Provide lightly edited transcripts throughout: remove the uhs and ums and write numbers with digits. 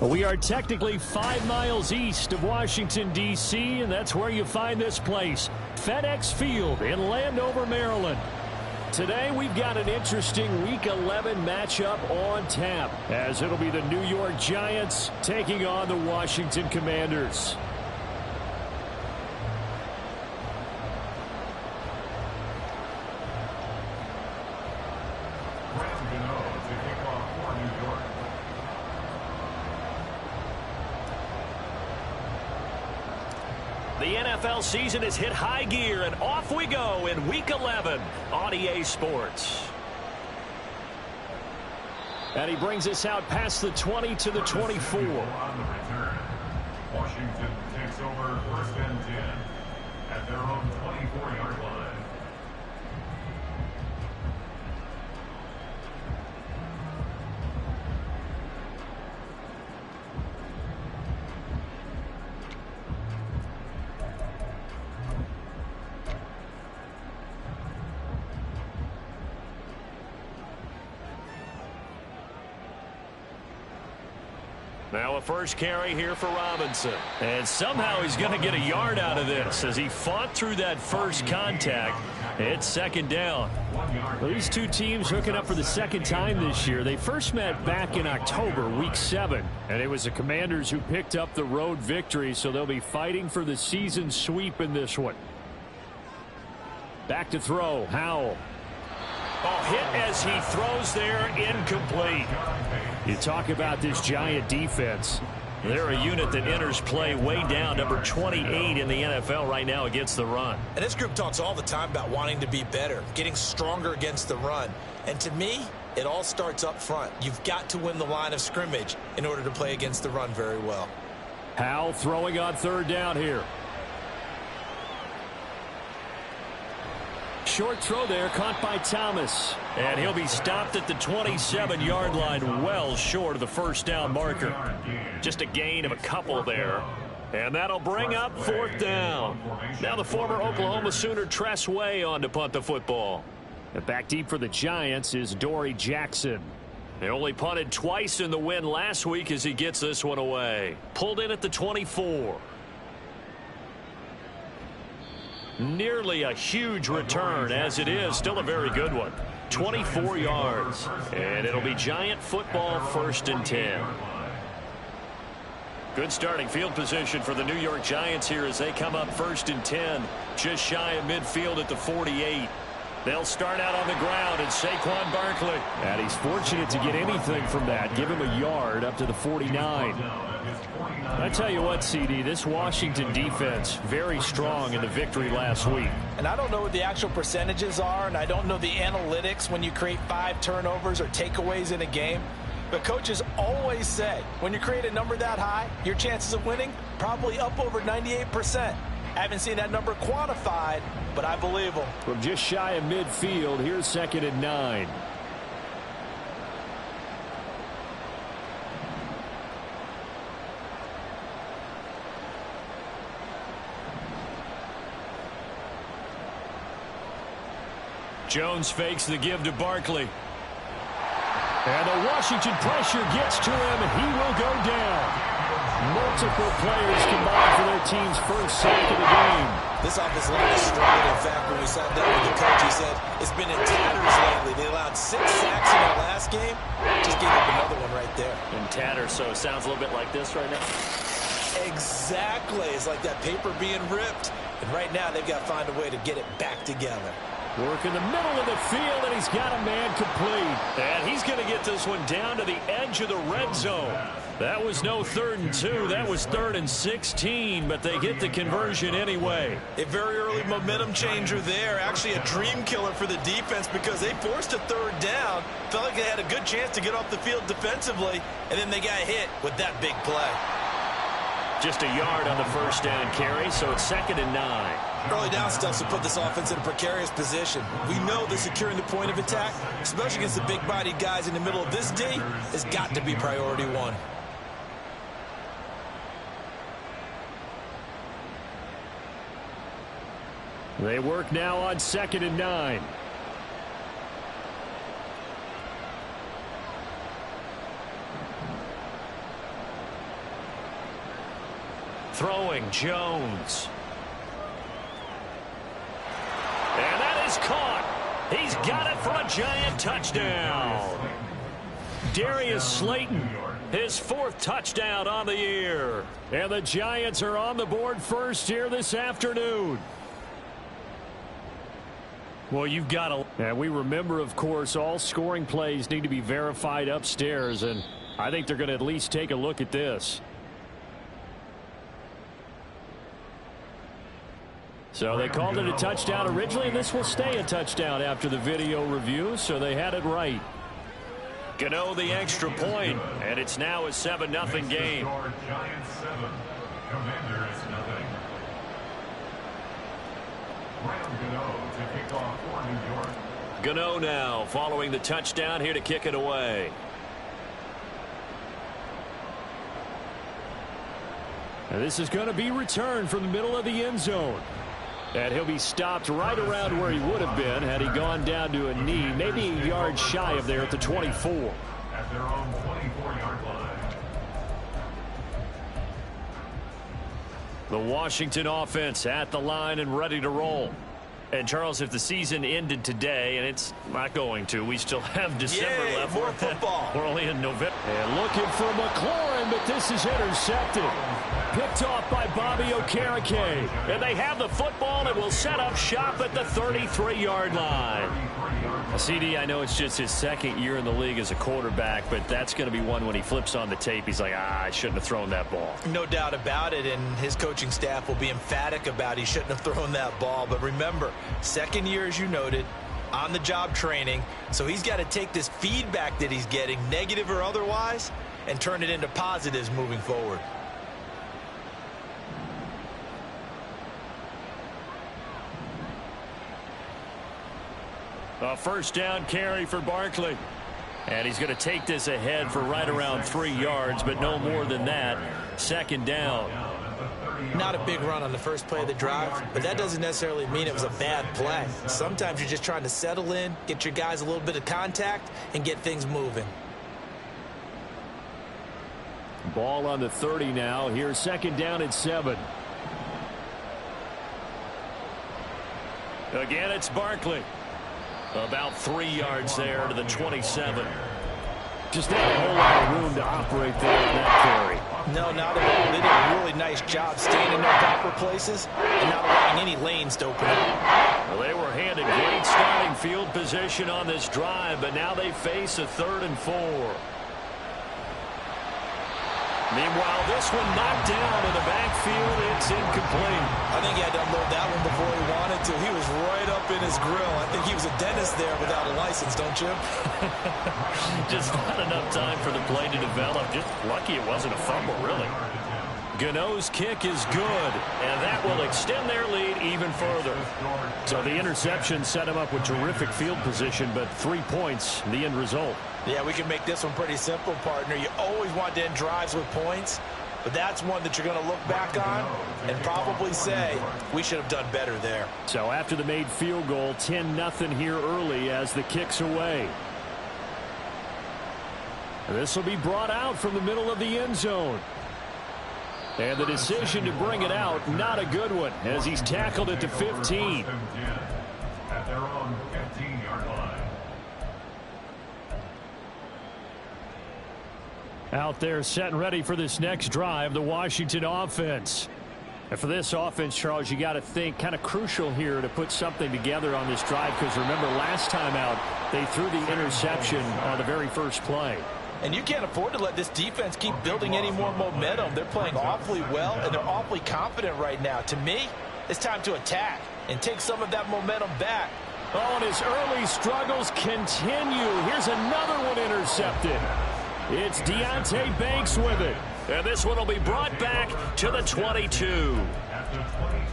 We are technically 5 miles east of Washington, D.C., and that's where you find this place, FedEx Field in Landover, Maryland. Today, we've got an interesting Week 11 matchup on tap, as it'll be the New York Giants taking on the Washington Commanders. The NFL season has hit high gear, and off we go in Week 11 on EA Sports. And he brings us out past the 20 to the 24. Washington takes over first and 10 at their own 24-yard line. Now a first carry here for Robinson. And somehow he's going to get a yard out of this as he fought through that first contact. It's second down. Well, these two teams hooking up for the second time this year. They first met back in October, Week 7. And it was the Commanders who picked up the road victory, so they'll be fighting for the season sweep in this one. Back to throw, Howell. Oh, hit as he throws there, incomplete. You talk about this Giant defense. They're a unit that enters play way down, number 28 in the NFL right now against the run. And this group talks all the time about wanting to be better, getting stronger against the run. And to me, it all starts up front. You've got to win the line of scrimmage in order to play against the run very well. Howell throwing on third down here. Short throw there, caught by Thomas. And he'll be stopped at the 27-yard line, well short of the first down marker. Just a gain of a couple there. And that'll bring up fourth down. Now the former Oklahoma Sooner Tress Way on to punt the football. And back deep for the Giants is Dory Jackson. They only punted twice in the win last week as he gets this one away. Pulled in at the 24. Nearly a huge return, as it is still a very good one. 24 yards. And it'll be Giant football, first and 10. Good starting field position for the New York Giants here as they come up first and 10. Just shy of midfield at the 48. They'll start out on the ground, and Saquon Barkley. And he's fortunate to get anything from that. Give him a yard up to the 49. I tell you what, CD, this Washington defense, very strong in the victory last week. And I don't know what the actual percentages are, and I don't know the analytics when you create 5 turnovers or takeaways in a game. But coaches always say, when you create a number that high, your chances of winning probably up over 98%. I haven't seen that number quantified, but I believe them. From just shy of midfield, here's second and 9. Jones fakes the give to Barkley. And the Washington pressure gets to him, and he will go down. Multiple players combined for their team's first sack of the game. This offensive line has struggled. In fact, when we sat down with the coach, he said it's been in tatters lately. They allowed 6 sacks in their last game. Just gave up another one right there. In tatters, so it sounds a little bit like this right now. Exactly. It's like that paper being ripped. And right now, they've got to find a way to get it back together. Work in the middle of the field, and he's got a man complete. And he's going to get this one down to the edge of the red zone. That was no 3rd and 2. That was 3rd and 16, but they get the conversion anyway. A very early momentum changer there. Actually a dream killer for the defense because they forced a 3rd down. Felt like they had a good chance to get off the field defensively, and then they got hit with that big play. Just a yard on the first down carry, so it's 2nd and 9. Early down stuff to put this offense in a precarious position. We know that securing the point of attack, especially against the big-bodied guys in the middle of this D, has got to be priority 1. They work now on 2nd and 9. Throwing Jones. And that is caught. He's got it for a Giant touchdown. Darius Slayton, his 4th touchdown on the year. And the Giants are on the board first here this afternoon. Well, you've got to. And we remember, of course, all scoring plays need to be verified upstairs. And I think they're going to at least take a look at this. So they called it a touchdown originally, and this will stay a touchdown after the video review, so they had it right. Gano the extra point, and it's now a 7-0 game. Giants 7, Commanders nothing. Gano to kick off for New York. Gano now following the touchdown here to kick it away. And this is going to be returned from the middle of the end zone. And he'll be stopped right around where he would have been had he gone down to a knee, maybe a yard shy of there at the 24. At their own 24-yard line. The Washington offense at the line and ready to roll. And, Charles, if the season ended today, and it's not going to, we still have December left. More football. We're only in November. And looking for McLaurin, but this is intercepted. Picked off by Bobby Okereke. And they have the football and will set up shop at the 33-yard line. CD, I know it's just his 2nd year in the league as a quarterback, but that's going to be one when he flips on the tape. He's like, I shouldn't have thrown that ball. No doubt about it, and his coaching staff will be emphatic about he shouldn't have thrown that ball. But remember, 2nd year, as you noted, on-the-job training, so he's got to take this feedback that he's getting, negative or otherwise, and turn it into positives moving forward. A 1st down carry for Barkley. And he's going to take this ahead for right around 3 yards, but no more than that. 2nd down. Not a big run on the first play of the drive, but that doesn't necessarily mean it was a bad play. Sometimes you're just trying to settle in, get your guys a little bit of contact, and get things moving. Ball on the 30 now. Here's 2nd down and 7. Again, it's Barkley. About 3 yards there to the 27. Just not a whole lot of room to operate there in that carry. No, not at all. They did a really nice job staying in their proper places and not allowing any lanes to open up. Well, they were handed great starting field position on this drive, but now they face a 3rd and 4. Meanwhile, this one knocked down in the backfield. It's incomplete. I think he had to unload that one before he wanted to. He was right up in his grill. I think he was a dentist there without a license, don't you? Just not enough time for the play to develop. Just lucky it wasn't a fumble, really. Gano's kick is good, and that will extend their lead even further. So the interception set him up with terrific field position, but 3 points, the end result. Yeah, we can make this one pretty simple, partner. You always want to end drives with points, but that's one that you're going to look back on and probably say, we should have done better there. So after the made field goal, 10-0 here early as the kick's away. This will be brought out from the middle of the end zone. And the decision to bring it out, not a good one, as he's tackled at the 15. At their own 15-yard line. Out there set and ready for this next drive, the Washington offense. And for this offense, Charles, you got to think kind of crucial here to put something together on this drive, because remember last time out they threw the interception on the very first play. And you can't afford to let this defense keep building any more momentum. They're playing awfully well, and they're awfully confident right now. To me, it's time to attack and take some of that momentum back. Oh, and his early struggles continue. Here's another one intercepted. It's Deonte Banks with it. And this one will be brought back to the 22.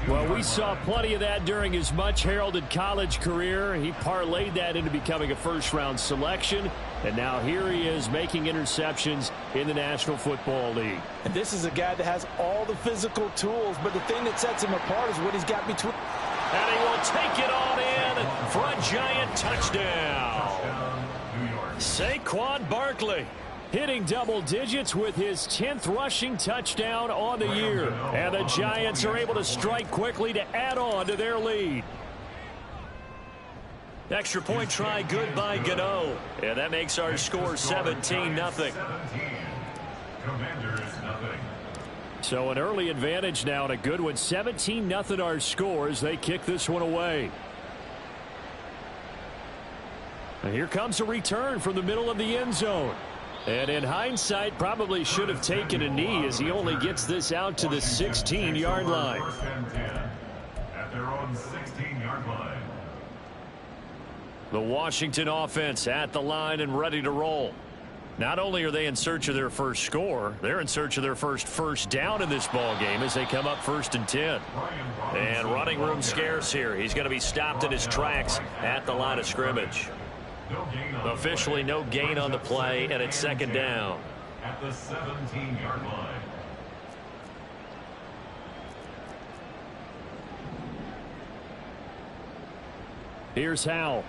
Well, we saw plenty of that during his much-heralded college career. He parlayed that into becoming a first-round selection. And now here he is making interceptions in the National Football League. And this is a guy that has all the physical tools, but the thing that sets him apart is what he's got between. And he will take it on in for a Giant touchdown. Saquon Barkley. Hitting double digits with his 10th rushing touchdown on the year. And the Giants are able to strike quickly to add on to their lead. Extra point try good by Gano. And that makes our score 17-0. So an early advantage now and a good one. 17-0 our score as they kick this one away. And here comes a return from the middle of the end zone. And in hindsight, probably should have taken a knee as he only gets this out to the 16-yard line. At their own 16-yard line. The Washington offense at the line and ready to roll. Not only are they in search of their first score, they're in search of their first down in this ball game as they come up 1st and 10. And running room scarce here. He's going to be stopped in his tracks at the line of scrimmage. Officially no gain on the play, and it's 2nd down. At the 17-yard line. Here's Howell.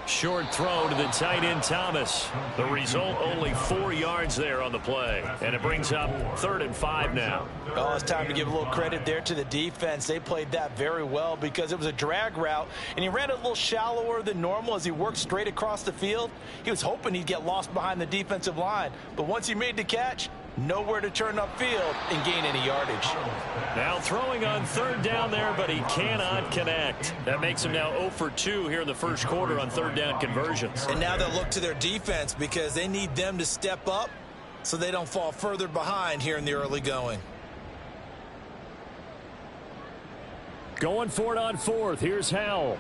Short throw to the tight end Thomas. The result, only 4 yards there on the play. And it brings up 3rd and 5 now. Oh, it's time to give a little credit there to the defense. They played that very well because it was a drag route, and he ran it a little shallower than normal as he worked straight across the field. He was hoping he'd get lost behind the defensive line, but once he made the catch, nowhere to turn upfield and gain any yardage. Now throwing on 3rd down there, but he cannot connect. That makes him now 0 for 2 here in the first quarter on 3rd down conversions. And now they'll look to their defense because they need them to step up so they don't fall further behind here in the early going. Going for it on 4th. Here's Howell.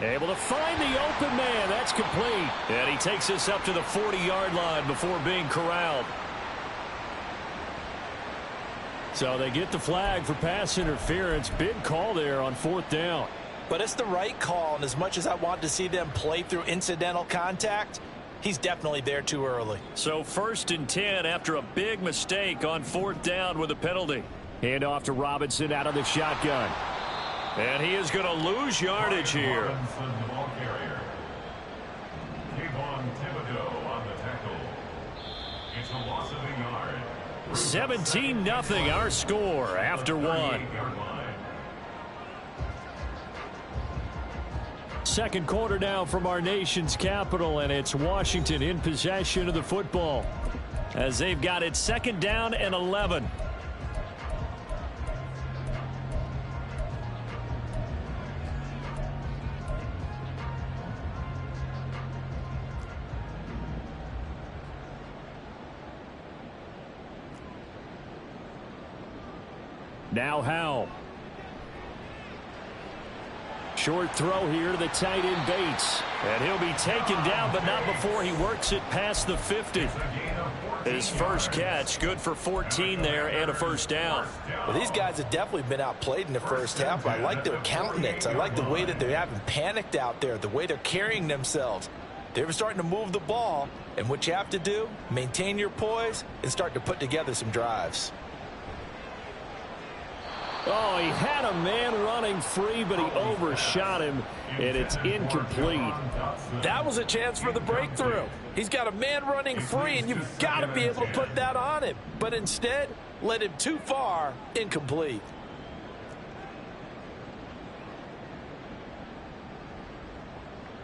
Able to find the open man. That's complete. And he takes us up to the 40-yard line before being corralled. So they get the flag for pass interference. Big call there on 4th down. But it's the right call, and as much as I want to see them play through incidental contact, he's definitely there too early. So 1st and 10 after a big mistake on 4th down with a penalty. Hand off to Robinson out of the shotgun. And he is going to lose yardage here. Robinson, the ball carrier. Kayvon Thibodeau on the tackle. It's a loss of a yard. 17-0 our score after 1. 2nd quarter now from our nation's capital, and it's Washington in possession of the football as they've got it 2nd down and 11. Now Howell. Short throw here to the tight end Bates. And he'll be taken down, but not before he works it past the 50. His first catch, good for 14 there and a 1st down. Well, these guys have definitely been outplayed in the first half. I like their countenance. I like the way that they haven't panicked out there, the way they're carrying themselves. They're starting to move the ball, and what you have to do, maintain your poise and start to put together some drives. Oh, he had a man running free, but he overshot him, and it's incomplete. That was a chance for the breakthrough. He's got a man running free, and you've got to be able to put that on him. But instead, led him too far, incomplete.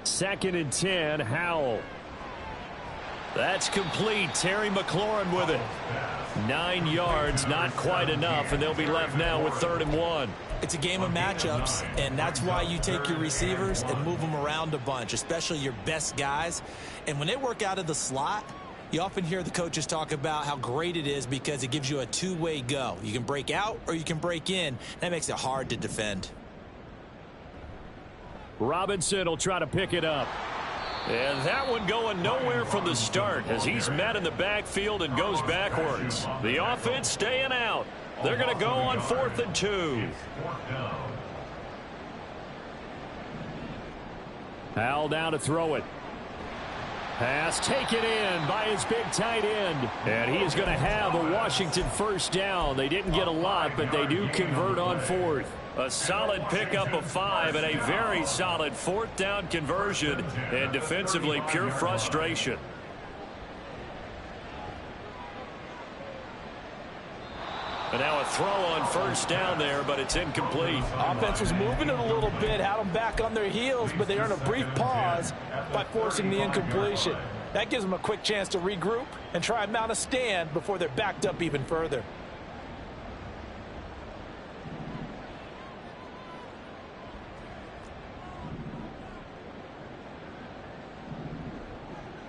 Second and 10, Howell. That's complete. Terry McLaurin with it. 9 yards, not quite enough, and they'll be left now with 3rd and 1. It's a game of matchups, and that's why you take your receivers and move them around a bunch, especially your best guys. And when they work out of the slot, you often hear the coaches talk about how great it is because it gives you a two-way go. You can break out or you can break in. That makes it hard to defend. Robinson will try to pick it up. And that one going nowhere from the start as he's met in the backfield and goes backwards. The offense staying out. They're going to go on 4th and 2. Howell down to throw it. Pass taken in by his big tight end. And he is going to have a Washington 1st down. They didn't get a lot, but they do convert on 4th. A solid pickup of 5 and a very solid 4th down conversion, and defensively pure frustration. And now a throw on 1st down there, but it's incomplete. Offense was moving it a little bit, had them back on their heels, but they earned a brief pause by forcing the incompletion. That gives them a quick chance to regroup and try and mount a stand before they're backed up even further.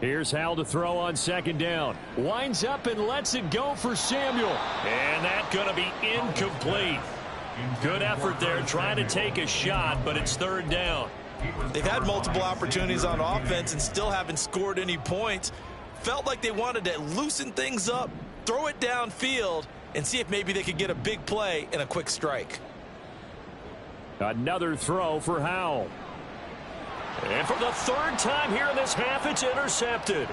Here's Howell to throw on 2nd down. Winds up and lets it go for Samuel. And that's going to be incomplete. Good effort there trying to take a shot, but it's 3rd down. They've had multiple opportunities on offense and still haven't scored any points. Felt like they wanted to loosen things up, throw it downfield, and see if maybe they could get a big play and a quick strike. Another throw for Howell. And for the 3rd time here in this half, it's intercepted.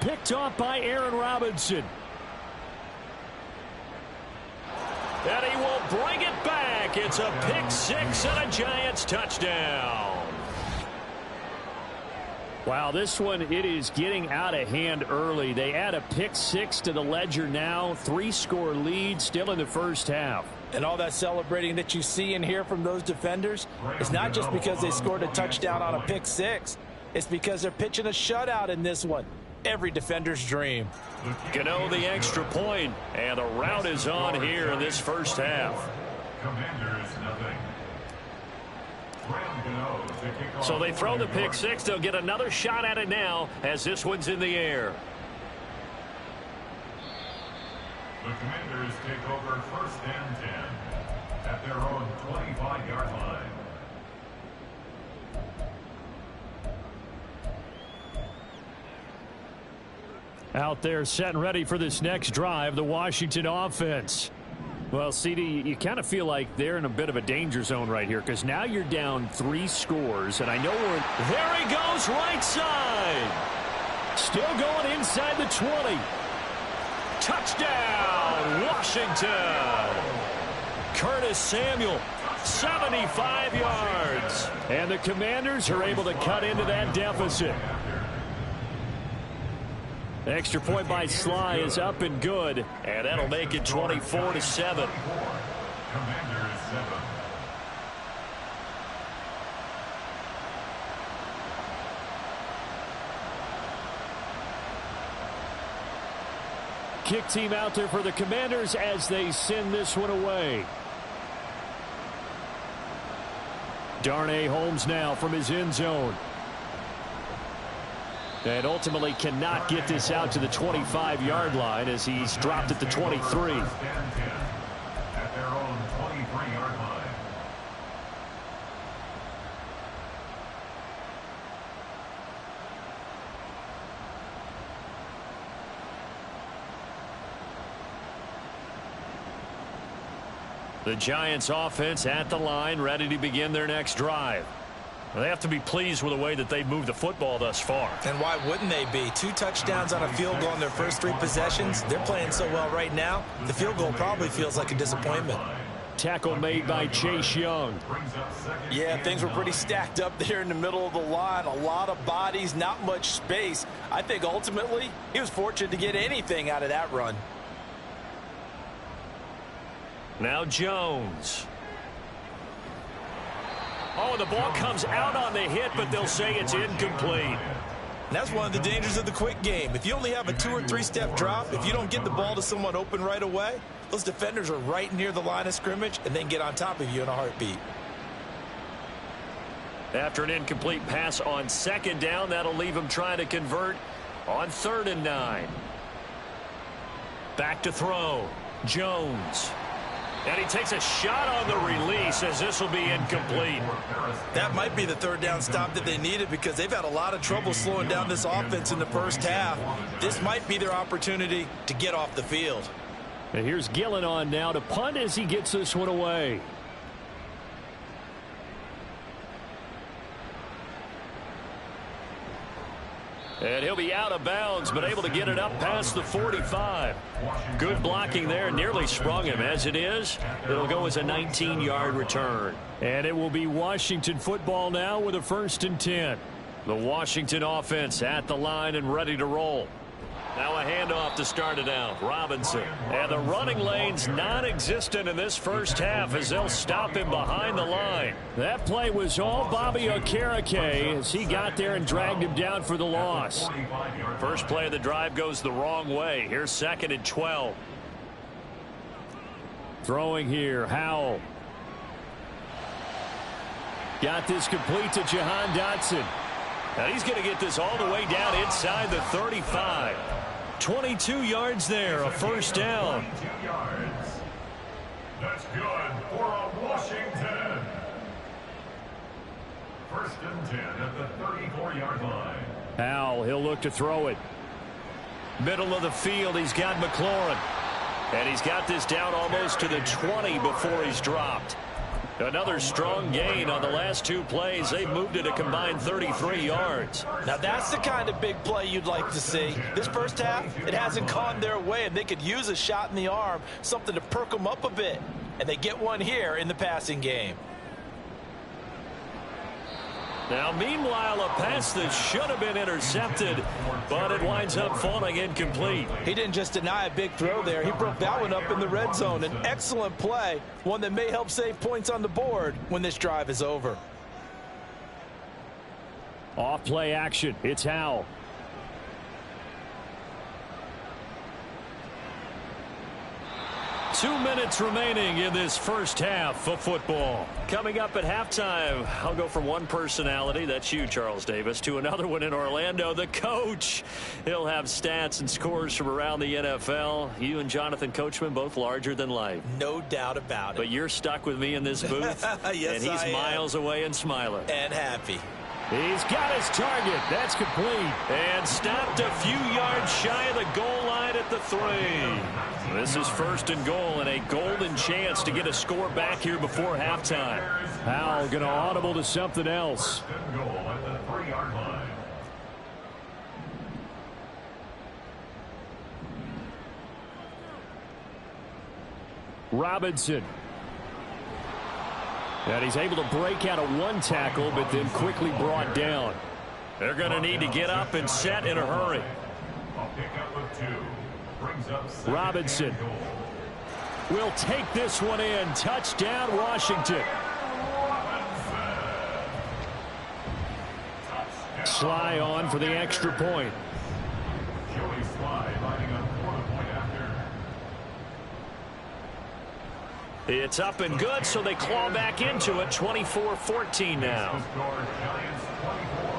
Picked off by Aaron Robinson. And he will bring it back. It's a pick 6 and a Giants touchdown. Wow, this one, it is getting out of hand early. They add a pick 6 to the ledger now. 3-score lead still in the 1st half. And all that celebrating that you see and hear from those defenders is not just because they scored a touchdown on a pick 6. It's because they're pitching a shutout in this one. Every defender's dream. Gano the extra point, and the route is on here in this 1st half. Commanders nothing. So they throw the pick 6. They'll get another shot at it now as this one's in the air. The Commanders take over 1st and 10 at their own 25-yard line. Out there set and ready for this next drive, the Washington offense. Well, CD, you kind of feel like they're in a bit of a danger zone right here because now you're down 3 scores, and I know we're... There he goes, right side. Still going inside the 20. Touchdown, Washington. Curtis Samuel, 75 yards. And the Commanders are able to cut into that deficit. Extra point by Sly is up and good, and that'll make it 24-7. Commanders 7. Kick team out there for the Commanders as they send this one away. Darnay Holmes now from his end zone. And ultimately cannot get this out to the 25-yard line as he's dropped at the 23. At their own 23-yard line. The Giants offense at the line, ready to begin their next drive. They have to be pleased with the way that they've moved the football thus far. And why wouldn't they be? 2 touchdowns on a field goal in their first 3 possessions. They're playing so well right now, the field goal probably feels like a disappointment. Tackle made by Chase Young. Yeah, things were pretty stacked up there in the middle of the line. A lot of bodies, not much space. I think ultimately he was fortunate to get anything out of that run. Now Jones. Oh, the ball comes out on the hit, but they'll say it's incomplete. And that's one of the dangers of the quick game. If you only have a 2- or 3-step drop, if you don't get the ball to someone open right away, those defenders are right near the line of scrimmage and then get on top of you in a heartbeat. After an incomplete pass on 2nd down, that'll leave him trying to convert on 3rd and 9. Back to throw. Jones. And he takes a shot on the release as this will be incomplete. That might be the 3rd down stop that they needed because they've had a lot of trouble slowing down this offense in the first half. This might be their opportunity to get off the field. And here's Gillen on now to punt as he gets this one away. And he'll be out of bounds, but able to get it up past the 45. Good blocking there, nearly sprung him. As it is, it'll go as a 19-yard return. And it will be Washington football now with a 1st and 10. The Washington offense at the line and ready to roll. Now a handoff to start it out. Robinson. And the running lane's non-existent in this first half as they'll stop him behind the line. That play was all Bobby Okereke as he got there and dragged him down for the loss. First play of the drive goes the wrong way. Here's 2nd and 12. Throwing here, Howell. Got this complete to Jahan Dotson. Now he's going to get this all the way down inside the 35. 22 yards there, a 1st down. 22 yards. That's good for a Washington. 1st and 10 at the 34-yard line. Howell, he'll look to throw it. Middle of the field, he's got McLaurin. And he's got this down almost to the 20 before he's dropped. Another strong gain on the last 2 plays. They've moved it a combined 33 yards. Now that's the kind of big play you'd like to see. This first half, it hasn't gone their way, and they could use a shot in the arm, something to perk them up a bit. And they get one here in the passing game. Now, meanwhile, a pass that should have been intercepted, but it winds up falling incomplete. He didn't just deny a big throw there. He broke that one up in the red zone. An excellent play, one that may help save points on the board when this drive is over. Off play action. It's Howell. Two minutes remaining in this first half of football. Coming up at halftime, I'll go from one personality, that's you, Charles Davis, to another one in Orlando, the coach. He'll have stats and scores from around the NFL. You and Jonathan Coachman both larger than life. No doubt about it. But you're stuck with me in this booth, yes, and he's miles away and smiling. And happy. He's got his target. That's complete. And stopped a few yards shy of the goal line at the 3. This is 1st and goal and a golden chance to get a score back here before halftime. Howell going to audible to something else. 1st and goal at the 3-yard line. Robinson. And he's able to break out of one tackle, but then quickly brought down. They're going to need to get up and set in a hurry. A pickup of 2. Brings up 2nd Robinson and goal. will take this one in. Touchdown, Washington. Sly on for the extra point. Joey Sly lining up for the point after. It's up and good, so they claw back into it. 24-14 now. Score Giants 24.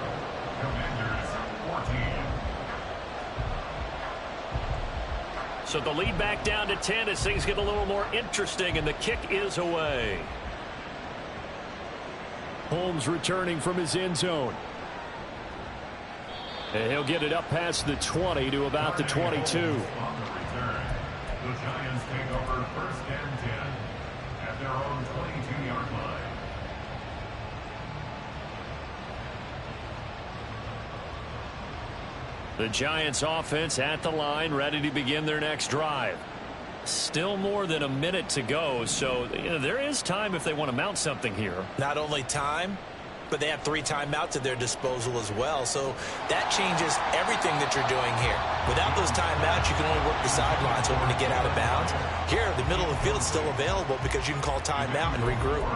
Commanders 14. So the lead back down to 10 as things get a little more interesting, and the kick is away. Holmes returning from his end zone. And he'll get it up past the 20 to about the 22. On the return, the Giants take over 1st and 10 at their own 22-yard line. The Giants offense at the line, ready to begin their next drive. Still more than a minute to go, so there is time if they want to mount something here. Not only time, but they have 3 timeouts at their disposal as well. So that changes everything that you're doing here. Without those timeouts, you can only work the sidelines hoping to get out of bounds. Here, the middle of the field is still available because you can call timeout and regroup.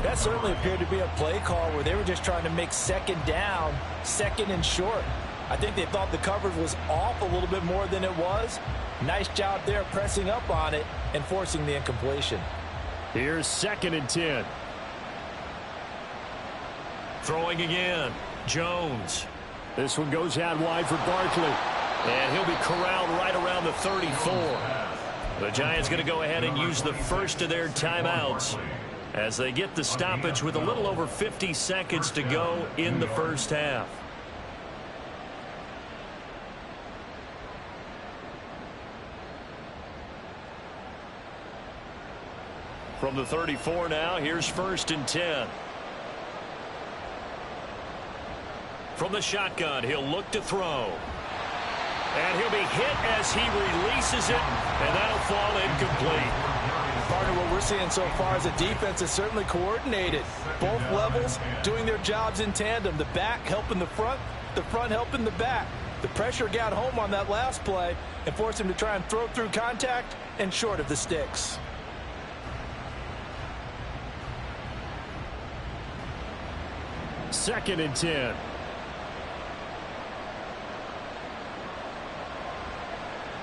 That certainly appeared to be a play call where they were just trying to make 2nd down, 2nd and short. I think they thought the coverage was off a little bit more than it was. Nice job there pressing up on it and forcing the incompletion. Here's 2nd and 10. Throwing again. Jones. This one goes out wide for Barkley. And he'll be corralled right around the 34. The Giants going to go ahead and use the first of their timeouts as they get the stoppage with a little over 50 seconds to go in the first half. From the 34 now, here's 1st and 10. From the shotgun, he'll look to throw. And he'll be hit as he releases it, and that'll fall incomplete. Partner, what we're seeing so far is the defense is certainly coordinated. Both levels doing their jobs in tandem. The back helping the front helping the back. The pressure got home on that last play and forced him to try and throw through contact and short of the sticks. Second and 10.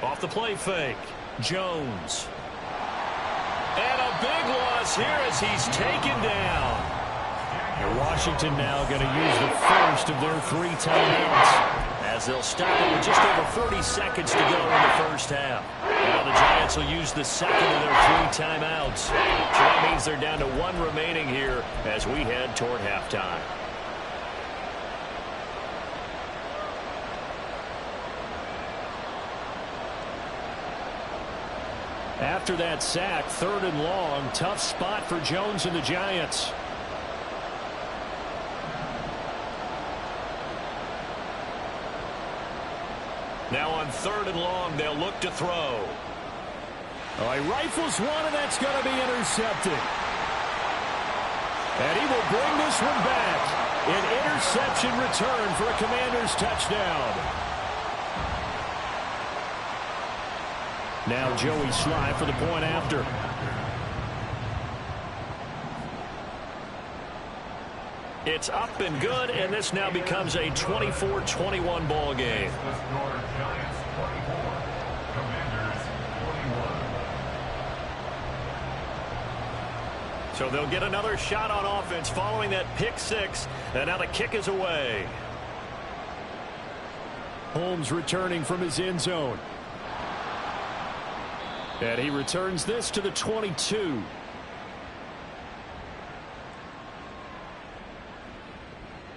Off the play fake, Jones. And a big loss here as he's taken down. And Washington now going to use the first of their 3 timeouts, as they'll stop it with just over 30 seconds to go in the first half. Now the Giants will use the second of their 3 timeouts. So that means they're down to 1 remaining here as we head toward halftime. After that sack, 3rd and long. Tough spot for Jones and the Giants. Now on 3rd and long, they'll look to throw. Oh, he rifles one, and that's going to be intercepted. And he will bring this one back. An interception return for a Commanders touchdown. Now Joey Sly for the point after. It's up and good, and this now becomes a 24-21 ball game. So they'll get another shot on offense following that pick 6, and now the kick is away. Holmes returning from his end zone. And he returns this to the 22.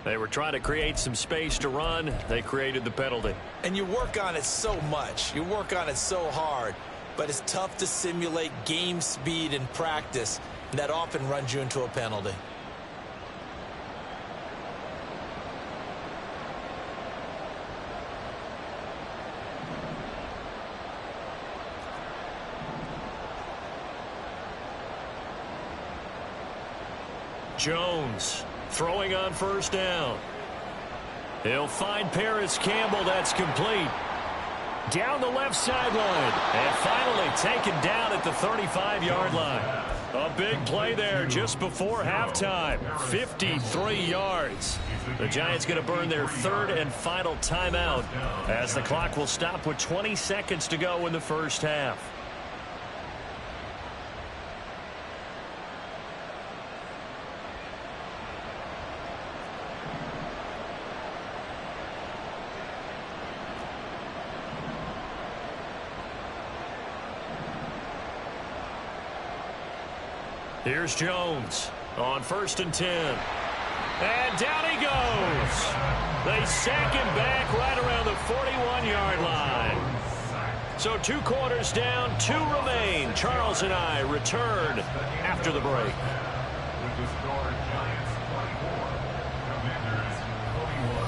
They were trying to create some space to run. They created the penalty. And you work on it so much. You work on it so hard. But it's tough to simulate game speed in practice. And that often runs you into a penalty. Jones throwing on 1st down. He'll find Paris Campbell. That's complete. Down the left sideline. And finally taken down at the 35-yard line. A big play there just before halftime. 53 yards. The Giants going to burn their 3rd and final timeout as the clock will stop with 20 seconds to go in the first half. Here's Jones on 1st and 10. And down he goes. They sack him back right around the 41-yard line. So 2 quarters down, 2 remain. Charles and I return after the break. With the score, Giants 24, Commanders 41.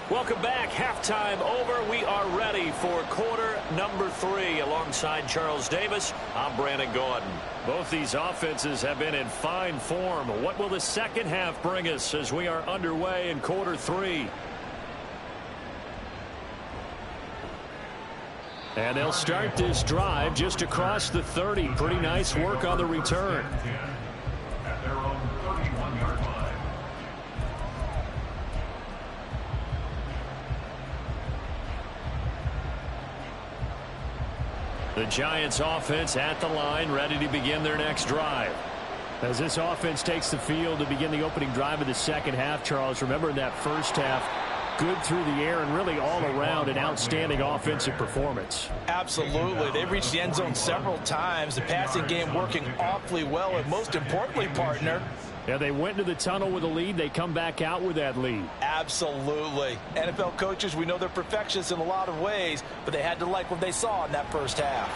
Welcome back. Halftime over. We are ready for quarter number 3. Alongside Charles Davis, I'm Brandon Gaudin. Both these offenses have been in fine form. What will the second half bring us as we are underway in quarter 3? And they'll start this drive just across the 30. Pretty nice work on the return. At their own 31-yard line. The Giants offense at the line, ready to begin their next drive. As this offense takes the field to begin the opening drive of the second half, Charles, remember in that first half, good through the air and really all around an outstanding offensive performance. Absolutely. They've reached the end zone several times. The passing game working awfully well. And most importantly, partner, Yeah, they went into the tunnel with a lead. They come back out with that lead. Absolutely. NFL coaches, we know they're perfectionists in a lot of ways, but they had to like what they saw in that first half.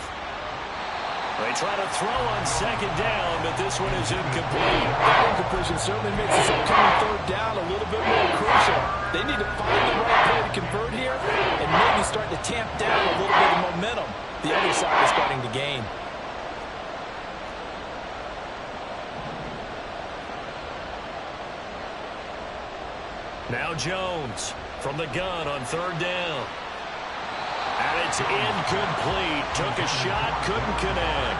They try to throw on second down, but this one is incomplete. That incompletion certainly makes this upcoming third down a little bit more crucial. They need to find the right play to convert here and maybe start to tamp down a little bit of momentum the other side is starting to gain. Now Jones from the gun on third down. And it's incomplete. Took a shot, couldn't connect.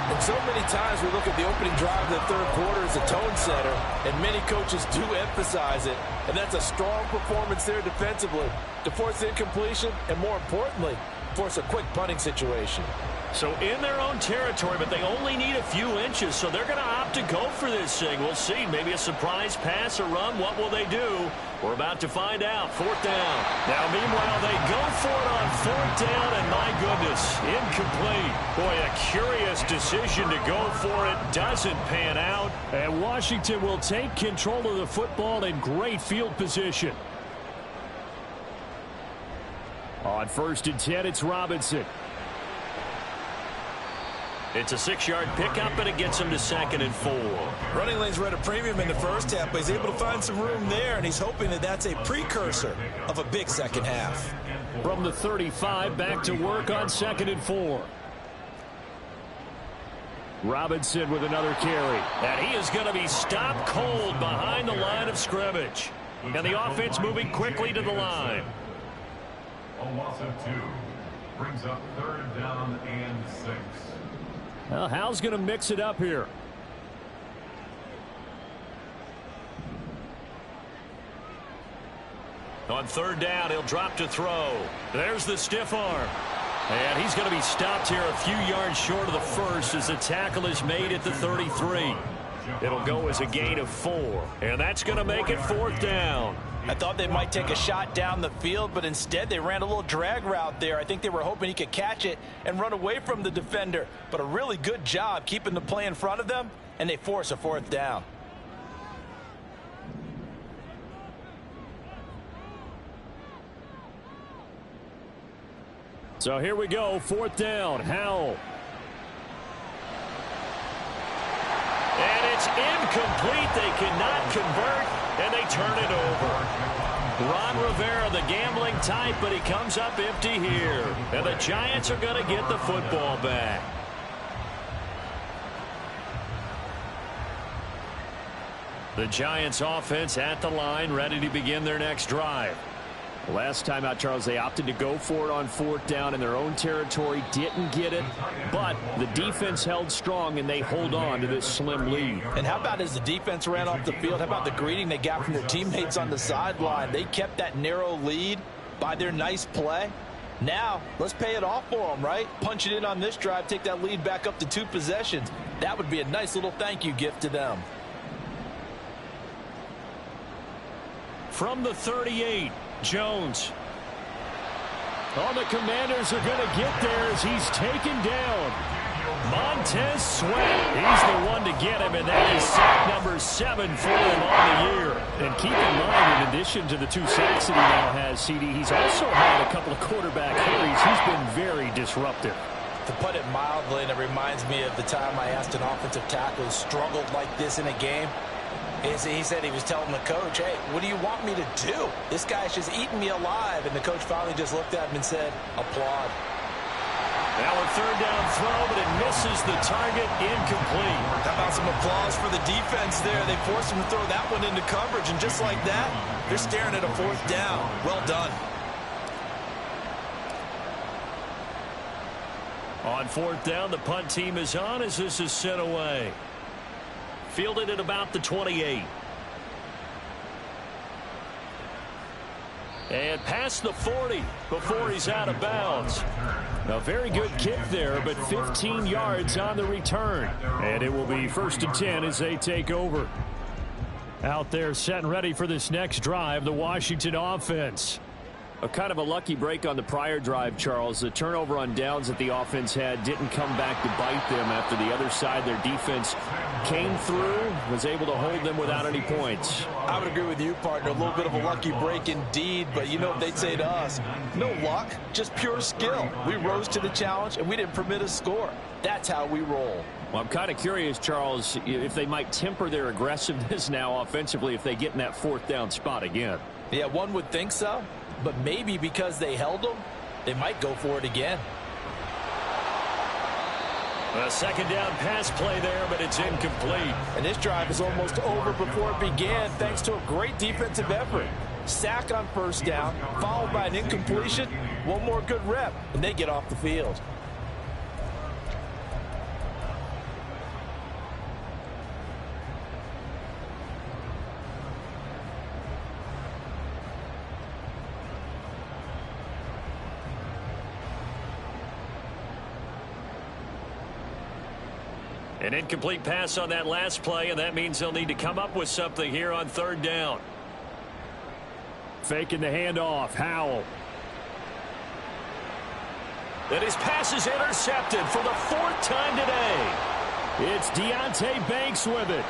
And so many times we look at the opening drive of the third quarter as a tone setter, and many coaches do emphasize it. And that's a strong performance there defensively to force incompletion and, more importantly, force a quick punting situation. So in their own territory, but they only need a few inches, so they're going to opt to go for this thing. We'll see. Maybe a surprise pass or run. What will they do? We're about to find out. Fourth down. Now, meanwhile, they go for it on fourth down, and my goodness, incomplete. Boy, a curious decision to go for it. Doesn't pan out. And Washington will take control of the football in great field position. On 1st and 10, it's Robinson. It's a 6-yard pickup, and it gets him to 2nd and 4. Running lanes were at a premium in the first half, but he's able to find some room there, and he's hoping that that's a precursor of a big second half. From the 35, back to work on 2nd and 4. Robinson with another carry. And he is going to be stopped cold behind the line of scrimmage. And the offense moving quickly to the line. A loss of 2 brings up 3rd down and 6. Well, Hal's going to mix it up here. On 3rd down, he'll drop to throw. There's the stiff arm. And he's going to be stopped here a few yards short of the first as the tackle is made at the 33. It'll go as a gain of 4. And that's going to make it 4th down. I thought they might take a shot down the field, but instead they ran a little drag route there. I think they were hoping he could catch it and run away from the defender. But a really good job keeping the play in front of them, and they force a 4th down. So here we go, 4th down, Howell. And it's incomplete. They cannot convert, and they turn it over. Ron Rivera, the gambling type, but he comes up empty here. And the Giants are going to get the football back. The Giants offense at the line, ready to begin their next drive. Last time out, Charles, they opted to go for it on 4th down in their own territory. Didn't get it, but the defense held strong, and they hold on to this slim lead. And how about as the defense ran off the field, how about the greeting they got from their teammates on the sideline? They kept that narrow lead by their nice play. Now, let's pay it off for them, right? Punch it in on this drive, take that lead back up to 2 possessions. That would be a nice little thank you gift to them. From the 38. Jones. Oh, the Commanders are going to get there as he's taken down. Montez Sweat. He's the one to get him, and that is sack number 7 for him on the year. And keep in mind, in addition to the 2 sacks that he now has, CD, he's also had a couple of quarterback hurries. He's been very disruptive. To put it mildly, and it reminds me of the time I asked an offensive tackle who struggled like this in a game. He said he was telling the coach, hey, what do you want me to do? This guy's just eating me alive. And the coach finally just looked at him and said, applaud. Now a 3rd down throw, but it misses the target, incomplete. How about some applause for the defense there? They forced him to throw that one into coverage, and just like that, they're staring at a 4th down. Well done. On 4th down, the punt team is on as this is sent away. Fielded at about the 28. And past the 40 before he's out of bounds. A very good kick there, but 15 yards on the return. And it will be 1st and 10 as they take over. Out there set and ready for this next drive, the Washington offense. A kind of a lucky break on the prior drive, Charles. The turnover on downs that the offense had didn't come back to bite them after the other side. Their defense came through, was able to hold them without any points. I would agree with you, partner. A little bit of a lucky break indeed, but you know what they'd say to us? No luck, just pure skill. We rose to the challenge, and we didn't permit a score. That's how we roll. Well, I'm kind of curious, Charles, if they might temper their aggressiveness now offensively if they get in that fourth down spot again. Yeah, one would think so. But maybe because they held them, they might go for it again. A second down pass play there, but it's incomplete. And this drive is almost over before it began thanks to a great defensive effort. Sack on first down, followed by an incompletion. One more good rep, and they get off the field. An incomplete pass on that last play, and that means they'll need to come up with something here on third down. Faking the handoff. Howell. And his pass is intercepted for the fourth time today. It's Deonte Banks with it.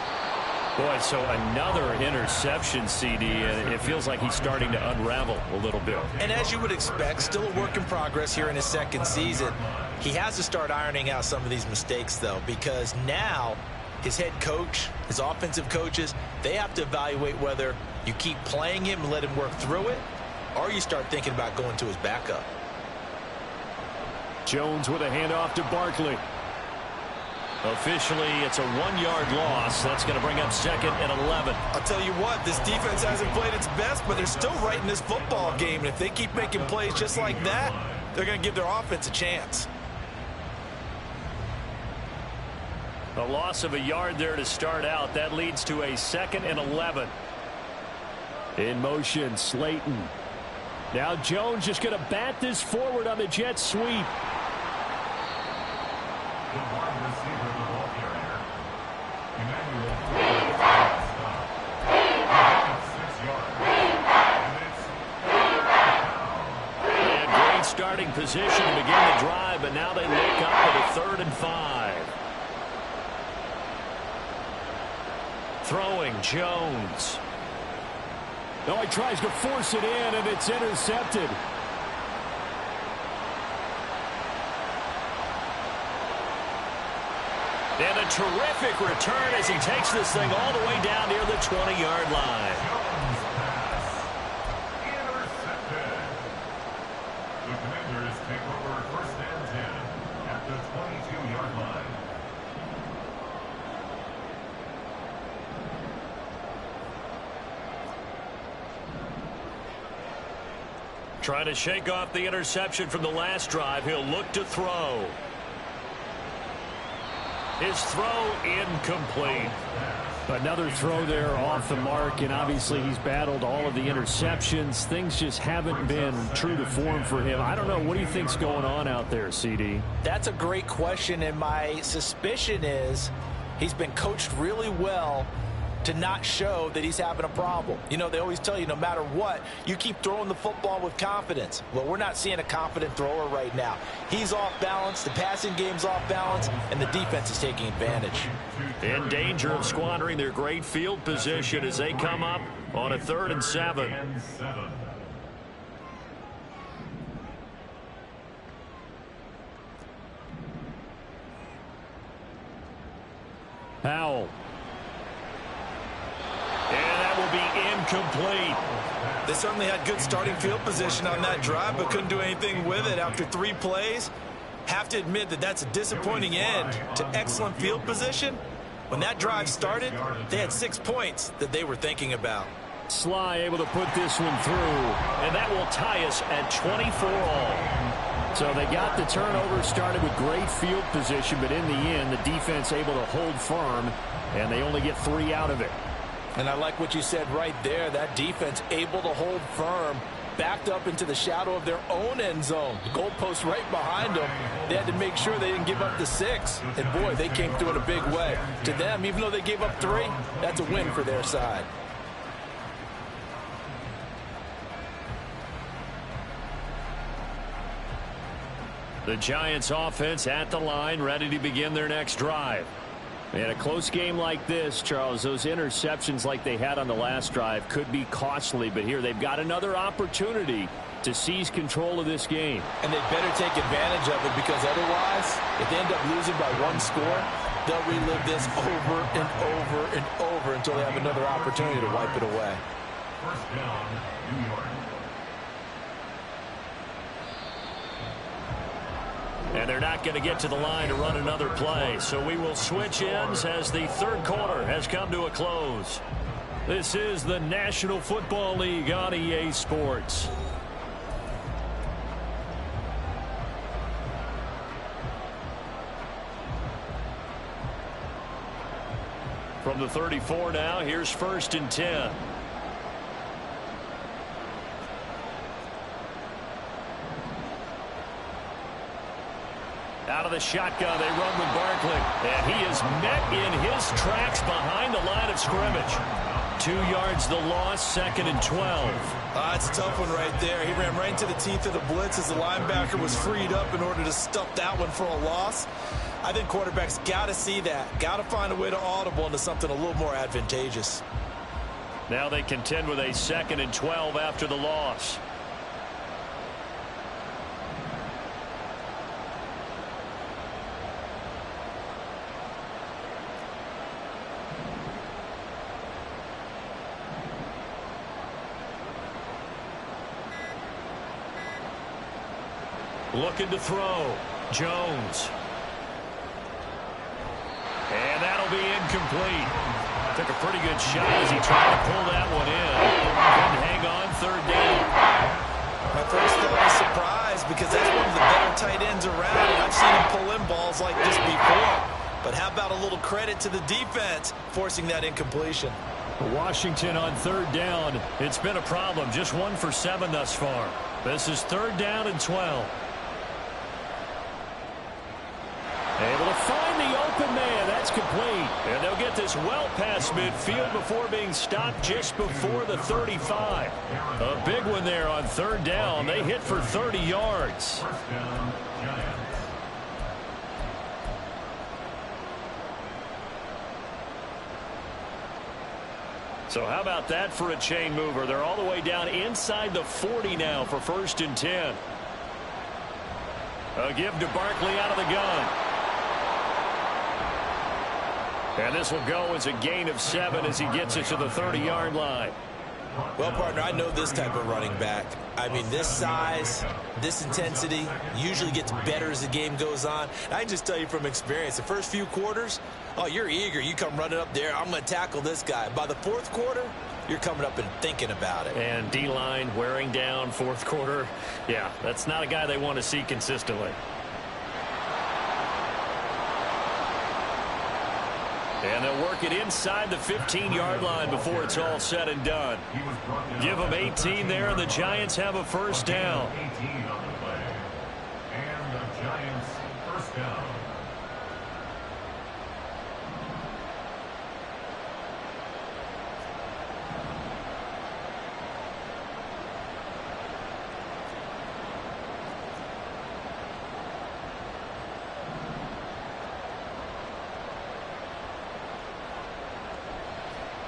Boy, so another interception, CD, and it feels like he's starting to unravel a little bit. And as you would expect, still a work in progress here in his second season. He has to start ironing out some of these mistakes, though, because now his head coach, his offensive coaches, they have to evaluate whether you keep playing him and let him work through it, or you start thinking about going to his backup. Jones with a handoff to Barkley. Officially, it's a 1-yard loss. That's going to bring up second and 11. I'll tell you what, this defense hasn't played its best, but they're still right in this football game. And if they keep making plays just like that, they're going to give their offense a chance. A loss of a yard there to start out. That leads to a second and 11. In motion, Slayton. Now Jones just going to bat this forward on the jet sweep. Starting position to begin the drive, but now they look up at a 3rd and 5. Throwing Jones. Oh, he tries to force it in, and it's intercepted. And a terrific return as he takes this thing all the way down near the 20-yard line. Trying to shake off the interception from the last drive. He'll look to throw. His throw incomplete. Another throw there off the mark, and obviously he's battled all of the interceptions. Things just haven't been true to form for him. I don't know. What do you think's going on out there, CD? That's a great question, and my suspicion is he's been coached really well to not show that he's having a problem. You know, they always tell you no matter what, you keep throwing the football with confidence. Well, we're not seeing a confident thrower right now. He's off balance, the passing game's off balance, and the defense is taking advantage. In danger of squandering their great field position as they come up on a 3rd and 7. Howell. And that will be incomplete. They certainly had good starting field position on that drive, but couldn't do anything with it after 3 plays. Have to admit that that's a disappointing end to excellent field position. When that drive started, they had 6 points that they were thinking about. Sly able to put this one through. And that will tie us at 24 all. So they got the turnover started with great field position, but in the end, the defense able to hold firm, and they only get 3 out of it. And I like what you said right there. That defense able to hold firm, backed up into the shadow of their own end zone. The goalpost right behind them. They had to make sure they didn't give up the 6. And, boy, they came through in a big way. To them, even though they gave up 3, that's a win for their side. The Giants offense at the line, ready to begin their next drive. In a close game like this, Charles, those interceptions like they had on the last drive could be costly, but here they've got another opportunity to seize control of this game. And they better take advantage of it, because otherwise, if they end up losing by one score, they'll relive this over and over and over until they have another opportunity to wipe it away. First down, New York. And they're not going to get to the line to run another play. So we will switch ends as the third quarter has come to a close. This is the National Football League on EA Sports. From the 34 now, here's 1st and 10. Out of the shotgun, they run with Barkley. And he is met in his tracks behind the line of scrimmage. 2 yards the loss, 2nd and 12. That's a tough one right there. He ran right into the teeth of the blitz as the linebacker was freed up in order to stuff that one for a loss. I think quarterbacks got to see that. Got to find a way to audible into something a little more advantageous. Now they contend with a 2nd and 12 after the loss. Looking to throw. Jones. And that'll be incomplete. Took a pretty good shot as he tried to pull that one in. Couldn't hang on, 3rd down. My first thought was surprise, because that's one of the better tight ends around, and I've seen him pull in balls like this before. But how about a little credit to the defense forcing that incompletion? Washington on 3rd down. It's been a problem. Just 1 for 7 thus far. This is 3rd down and 12. Able to find the open man. That's complete. And they'll get this well past midfield before being stopped just before the 35. A big one there on 3rd down. They hit for 30 yards. First down, Giants. So how about that for a chain mover? They're all the way down inside the 40 now for 1st and 10. A give to Barkley out of the gun. And this will go as a gain of 7 as he gets it to the 30-yard line. Well, partner, I know this type of running back. I mean, this size, this intensity usually gets better as the game goes on. I can just tell you from experience, the first few quarters, oh, you're eager. You come running up there, I'm going to tackle this guy. By the 4th quarter, you're coming up and thinking about it. And D-line wearing down 4th quarter. Yeah, that's not a guy they want to see consistently. And they'll work it inside the 15-yard line before it's all said and done. Give them 18 there, and the Giants have a 1st down. 18 on the play. And the Giants first down.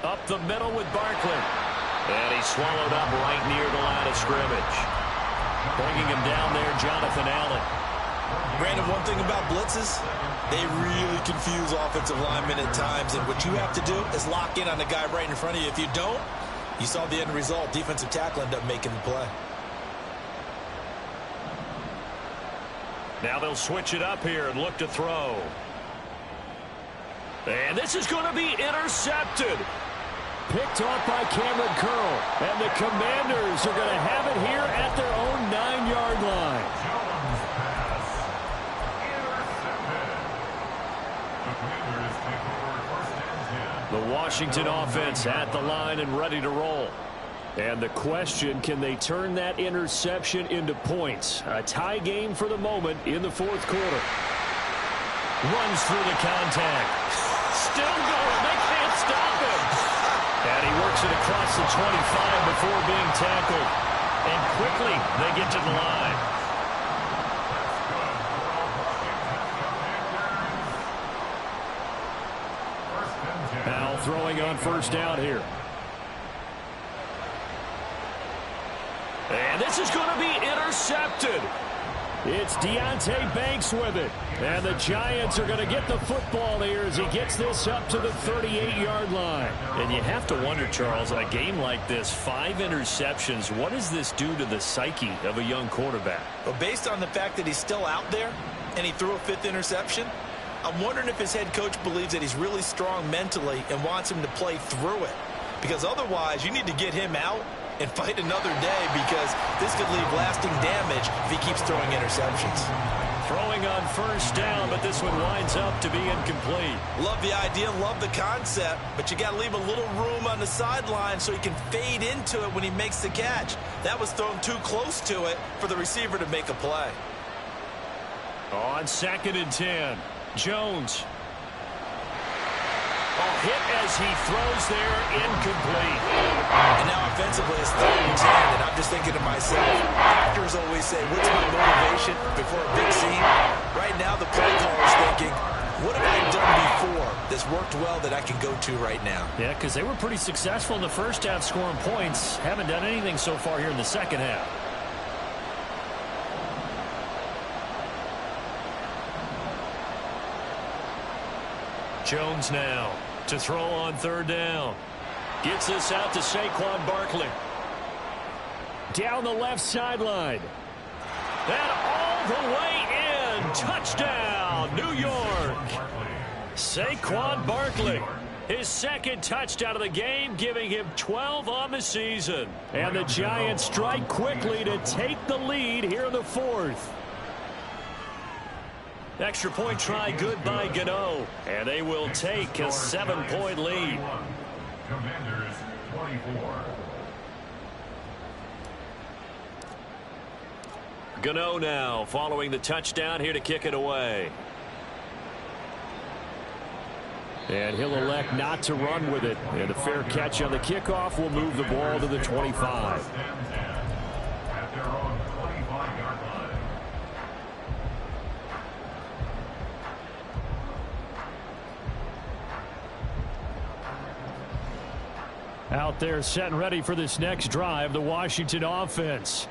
Up the middle with Barkley. And he's swallowed up right near the line of scrimmage. Bringing him down there, Jonathan Allen. Brandon, one thing about blitzes, they really confuse offensive linemen at times, and what you have to do is lock in on the guy right in front of you. If you don't, you saw the end result. Defensive tackle ended up making the play. Now they'll switch it up here and look to throw. And this is going to be intercepted. Picked off by Cameron Curl. And the Commanders are going to have it here at their own 9-yard line. Jones pass. Intercepted. The Commanders take over 1st and 10. The Washington offense at the line and ready to roll. And the question, can they turn that interception into points? A tie game for the moment in the 4th quarter. Runs through the contact. Still going. They can't stop him. And he works it across the 25 before being tackled. And quickly, they get to the line. throwing on first down here. And this is going to be intercepted. It's Deonte Banks with it. And the Giants are going to get the football here as he gets this up to the 38-yard line. And you have to wonder, Charles, in a game like this, 5 interceptions, what does this do to the psyche of a young quarterback? Well, based on the fact that he's still out there and he threw a 5th interception, I'm wondering if his head coach believes that he's really strong mentally and wants him to play through it. Because otherwise, you need to get him out and fight another day, because this could leave lasting damage if he keeps throwing interceptions. Throwing on first down, but this one winds up to be incomplete. Love the idea, love the concept, but you got to leave a little room on the sideline so he can fade into it when he makes the catch. That was thrown too close to it for the receiver to make a play. On 2nd and 10, Jones. Hit as he throws there, incomplete. And now offensively it's 3rd and 10, and I'm just thinking to myself, actors always say, what's my motivation before a big scene? Right now the play caller is thinking, what have I done before that's worked well that I can go to right now? Yeah, because they were pretty successful in the first half scoring points. Haven't done anything so far here in the second half. Jones now to throw on 3rd down. Gets this out to Saquon Barkley. Down the left sideline. And all the way in. Touchdown, New York. Saquon Barkley. His 2nd touchdown of the game, giving him 12 on the season. And the Giants strike quickly to take the lead here in the 4th. Extra point try good by Gano. And they will take a 7-point lead. Commanders 24. Gano now following the touchdown here to kick it away. And he'll elect not to run with it. And a fair catch on the kickoff will move the ball to the 25. At their own 25-yard line. Out there set and ready for this next drive, the Washington offense.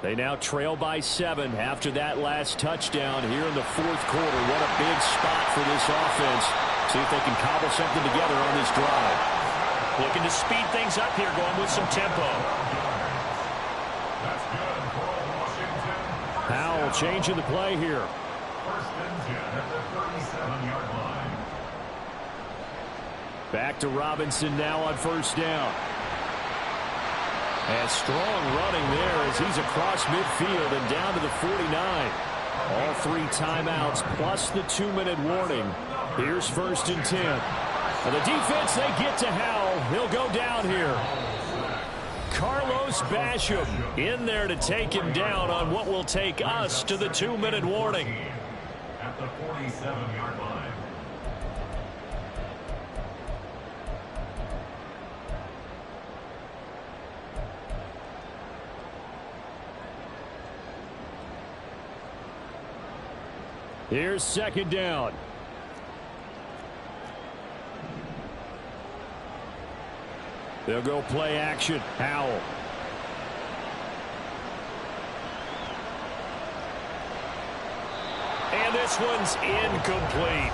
They now trail by 7 after that last touchdown here in the 4th quarter. What a big spot for this offense. See if they can cobble something together on this drive. Looking to speed things up here, going with some tempo. That's good for Washington. Howell changing the play here. 1st and 10 at the 37-yard line. Back to Robinson now on 1st down. And strong running there as he's across midfield and down to the 49. All 3 timeouts plus the 2-minute warning. Here's 1st and 10. And the defense, they get to Howell. He'll go down here. Carlos Basham in there to take him down on what will take us to the 2-minute warning. At the 47-yard line. Here's 2nd down. They'll go play action. Howell. And this one's incomplete.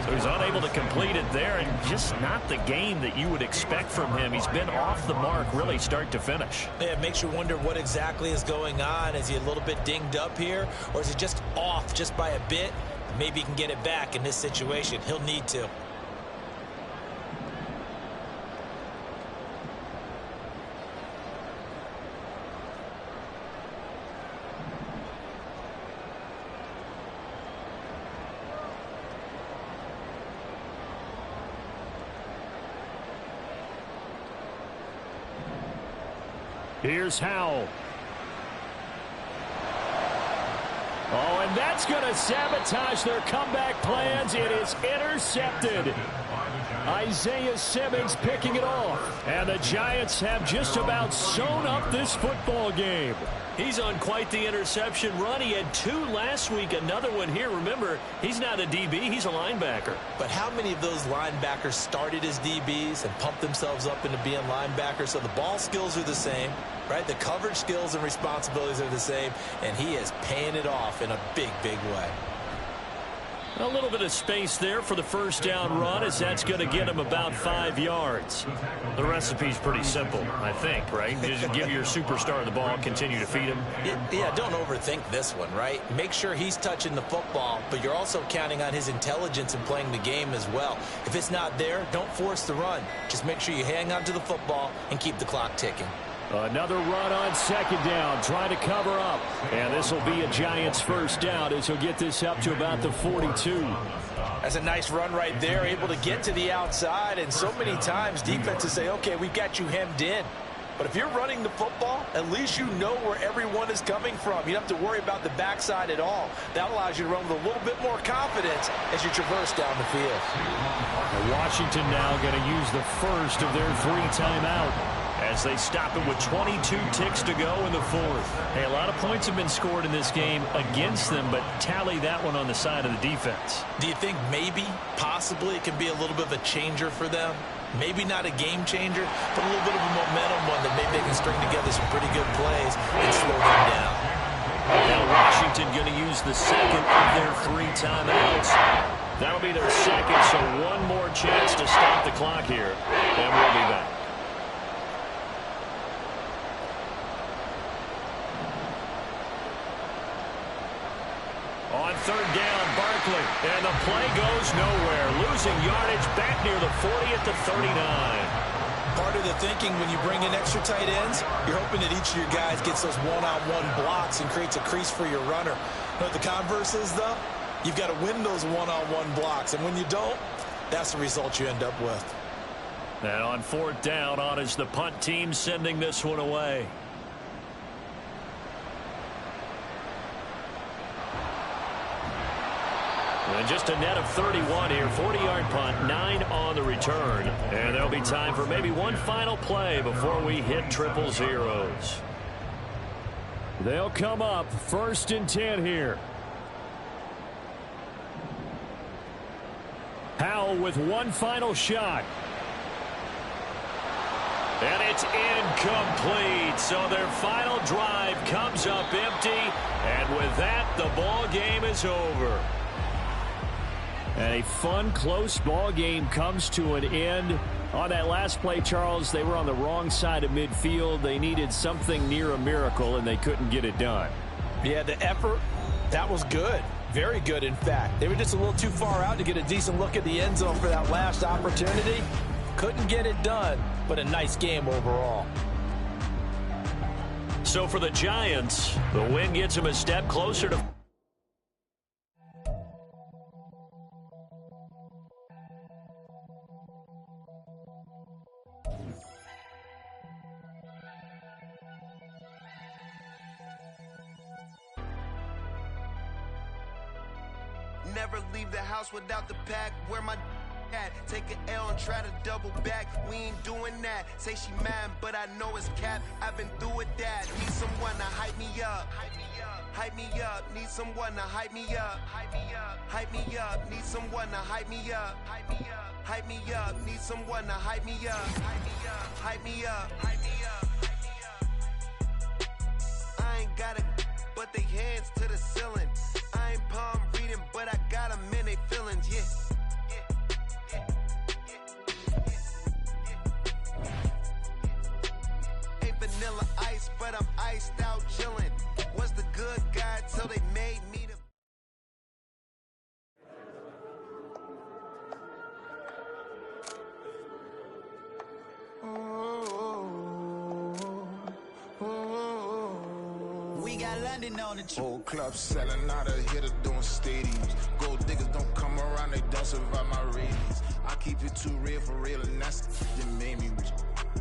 So he's unable to complete it there, and just not the game that you would expect from him. He's been off the mark really start to finish. Yeah, it makes you wonder what exactly is going on. Is he a little bit dinged up here, or is he just off just by a bit? Maybe he can get it back in this situation. He'll need to. Here's Howell. Oh, and that's going to sabotage their comeback plans. It is intercepted. Isaiah Simmons picking it off. And the Giants have just about sewn up this football game. He's on quite the interception run. He had 2 last week, another one here. Remember, he's not a DB, he's a linebacker. But how many of those linebackers started as DBs and pumped themselves up into being linebackers? So the ball skills are the same, right? The coverage skills and responsibilities are the same, and he is paying it off in a big, big way. A little bit of space there for the first down run, as that's going to get him about 5 yards. The recipe's pretty simple, I think, right? Just give your superstar the ball, continue to feed him. Yeah, don't overthink this one, right? Make sure he's touching the football, but you're also counting on his intelligence in playing the game as well. If it's not there, don't force the run. Just make sure you hang on to the football and keep the clock ticking. Another run on second down, trying to cover up. And this will be a Giants first down as he'll get this up to about the 42. That's a nice run right there, able to get to the outside. And so many times defenses say, okay, we've got you hemmed in. But if you're running the football, at least you know where everyone is coming from. You don't have to worry about the backside at all. That allows you to run with a little bit more confidence as you traverse down the field. And Washington now going to use the first of their 3 timeout, as they stop it with 22 ticks to go in the 4th. Hey, a lot of points have been scored in this game against them, but tally that one on the side of the defense. Do you think maybe, possibly, it can be a little bit of a changer for them? Maybe not a game changer, but a little bit of a momentum one that maybe they can string together some pretty good plays and slow them down. Now Washington going to use the second of their 3 timeouts. That'll be their second, so one more chance to stop the clock here, and we'll be back. On third down, Barkley, and the play goes nowhere. Losing yardage back near the 40 at the 39. Part of the thinking when you bring in extra tight ends, you're hoping that each of your guys gets those one-on-one blocks and creates a crease for your runner. You know what the converse is, though? You've got to win those one-on-one blocks, and when you don't, that's the result you end up with. And on fourth down, on is the punt team sending this one away. And just a net of 31 here. 40-yard punt, 9 on the return. And there'll be time for maybe one final play before we hit triple zeros. They'll come up 1st and 10 here. Howell with one final shot. And it's incomplete. So their final drive comes up empty. And with that, the ball game is over. And a fun, close ball game comes to an end. On that last play, Charles, they were on the wrong side of midfield. They needed something near a miracle, and they couldn't get it done. Yeah, the effort, that was good. Very good, in fact. They were just a little too far out to get a decent look at the end zone for that last opportunity. Couldn't get it done, but a nice game overall. So for the Giants, the win gets them a step closer to... Never leave the house without the pack. Where my at? Take an L and try to double back. We ain't doing that. Say she mad, but I know it's cap. I've been through with that. Need someone to hype me up. Hype me up. Need someone to hype me up. Hype me up. Need someone to hype me up. Hype me up. Need someone to hype me up. Hype me up. I ain't got it, but they hands to the ceiling. I ain't palm reading, but I got them in they feelings, yeah. Ain't vanilla ice, but I'm iced out chillin'. Was the good guy till they made me the... We got London on the trip. Old club selling out of hitter doing stadiums. Gold diggers don't come around, they don't survive my ratings. I keep it too real for real, and that's that made me rich.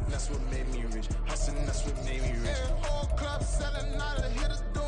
That's what made me rich. Hustling, that's what made me rich. Old club selling out of hitter doing